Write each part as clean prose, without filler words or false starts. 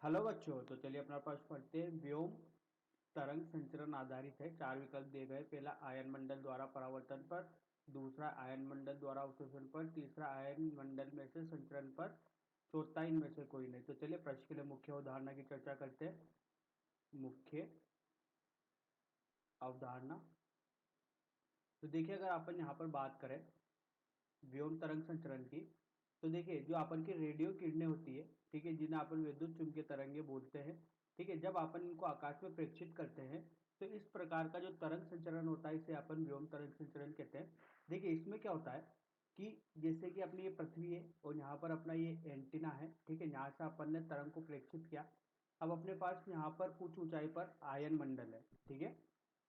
Hello बच्चों, तो चलिए अपना प्रश्न पढ़ते हैं। व्योम तरंग संचरण आधारित है। चार विकल्प दिए गए। पहला आयन मंडल द्वारा परावर्तन पर, दूसरा आयन मंडल द्वारा अवशोषण पर, तीसरा आयन मंडल में से संचरण पर, चौथा इनमें से कोई नहीं। तो चलिए प्रश्न के लिए मुख्य अवधारणा की चर्चा करते हैं। मुख्य अवधारणा, तो देखिए अगर अपन यहाँ पर बात करें व्योम तरंग संचरण की, तो देखिए जो अपन की रेडियो किरणें होती है, ठीक है, जिन्हें अपन विद्युत चुम्बकीय तरंगे बोलते हैं, ठीक है, जब अपन इनको आकाश में प्रेक्षित करते हैं तो इस प्रकार का जो तरंग संचरण होता है इसे अपन व्योम तरंग संचरण कहते हैं। देखिए इसमें क्या होता है कि जैसे कि अपनी ये पृथ्वी है और यहाँ पर अपना ये एंटीना है, ठीक है, यहाँ से अपन ने तरंग को प्रेक्षित किया। अब अपने पास यहाँ पर कुछ ऊंचाई पर आयन मंडल है, ठीक है,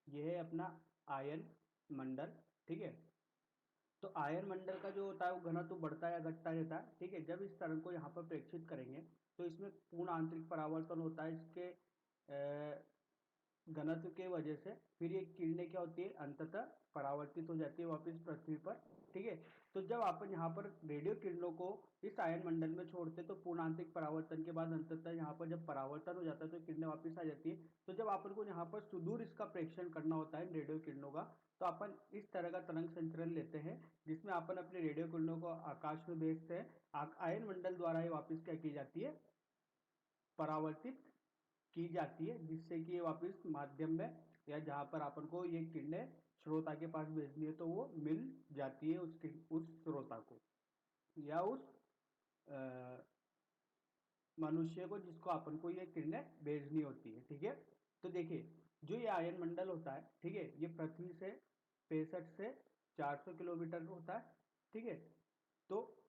यह है अपना आयन मंडल, ठीक है। तो आयन मंडल का जो होता है वो घनत्व बढ़ता है या घटता रहता है, ठीक है। जब इस तरंग को यहाँ पर प्रेक्षित करेंगे तो इसमें पूर्ण आंतरिक परावर्तन होता है इसके घनत्व के वजह से। फिर ये किरणें क्या होती है, अंततः परावर्तित हो जाती है वापस पृथ्वी पर, ठीक है। तो जब अपन यहाँ पर रेडियो किरणों को इस आयन मंडल में छोड़ते तो पूर्ण आंतरिक परावर्तन के बाद अंततः यहाँ पर जब परावर्तन हो जाता है तो किरणें वापस आ जाती है। तो जब अपन को यहाँ पर सुदूर इसका प्रेक्षण करना होता है रेडियो किरणों का, तो अपन इस तरह का तरंग संचरण लेते हैं जिसमें अपन अपने रेडियो किरणों को आकाश में भेजते हैं। आयन मंडल द्वारा ये वापस क्या की जाती है, परावर्तित की जाती है, जिससे कि ये वापस माध्यम में या जहां पर अपन को ये किरणें श्रोता के पास भेजनी है तो वो मिल जाती है उस श्रोता को या उस अ, मनुष्य को जिसको अपन को ये किरणें भेजनी होती है, ठीक है। तो देखिए जो ये आयन मंडल होता है, ठीक है, ये पृथ्वी से 65 से 400 किलोमीटर होता है, ठीक है। तो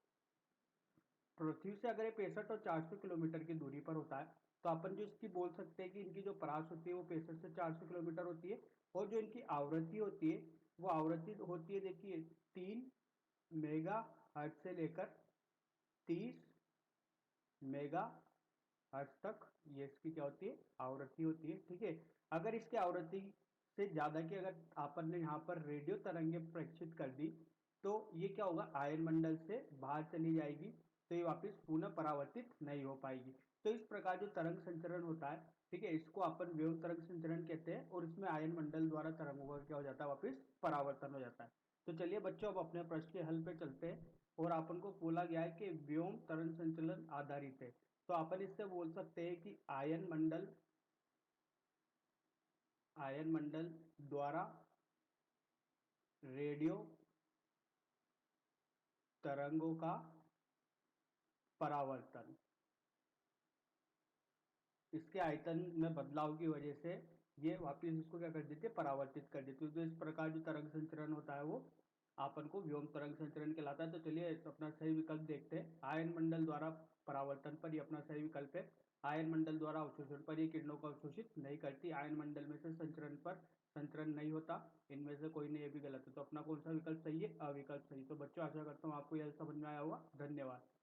पृथ्वी से अगर ये 65 और 400 किलोमीटर की दूरी पर होता है तो अपन जो इसकी बोल सकते हैं कि इनकी जो परास होती है वो 65 से 400 किलोमीटर होती है। और जो इनकी आवृत्ति होती है वो आवृत्ति होती है, देखिए, 3 मेगा हर्ट्ज से लेकर 30 मेगा हर्ट्ज तक ये इसकी क्या होती है, आवृत्ति होती है, ठीक है। अगर इसकी आवृत्ति से ज्यादा की अगर आपन ने यहाँ पर रेडियो तरंगे प्रेक्षित कर दी तो ये क्या होगा, आयन मंडल से बाहर चली जाएगी, तो ये वापस पुनः परावर्तित नहीं हो पाएगी। तो इस प्रकार जो तरंग संचरण होता है, ठीक है, इसको अपन वेव तरंग संचरण कहते हैं और इसमें आयन मंडल द्वारा तरंगों का क्या हो जाता है, वापस परावर्तन हो जाता है। तो चलिए बच्चों अब अपने प्रश्न के हल पे चलते हैं। और अपन को बोला गया है कि व्योम तरंग संचलन आधारित है, तो अपन इससे बोल सकते हैं कि आयन मंडल द्वारा रेडियो तरंगों का परावर्तन, इसके आयतन में बदलाव की वजह से ये वापस इसको क्या कर देती है, परावर्तित कर देती है। तो इस प्रकार जो तरंग संचरण होता है वो आपन को व्योम तरंग संचरण कहलाता है। तो चलिए अपना सही विकल्प देखते हैं। आयन मंडल द्वारा परावर्तन पर ये अपना सही विकल्प है। आयन मंडल द्वारा अवशोषण पर ये किरणों को अवशोषित नहीं करती। आयन मंडल में से संचरण पर संचरण नहीं होता। इनमें से कोई नहीं, ये भी गलत है। तो अपना कौन सा विकल्प सही है, अविकल्प सही। तो बच्चों आशा करता हूँ आपको यह समझ में आया होगा। धन्यवाद।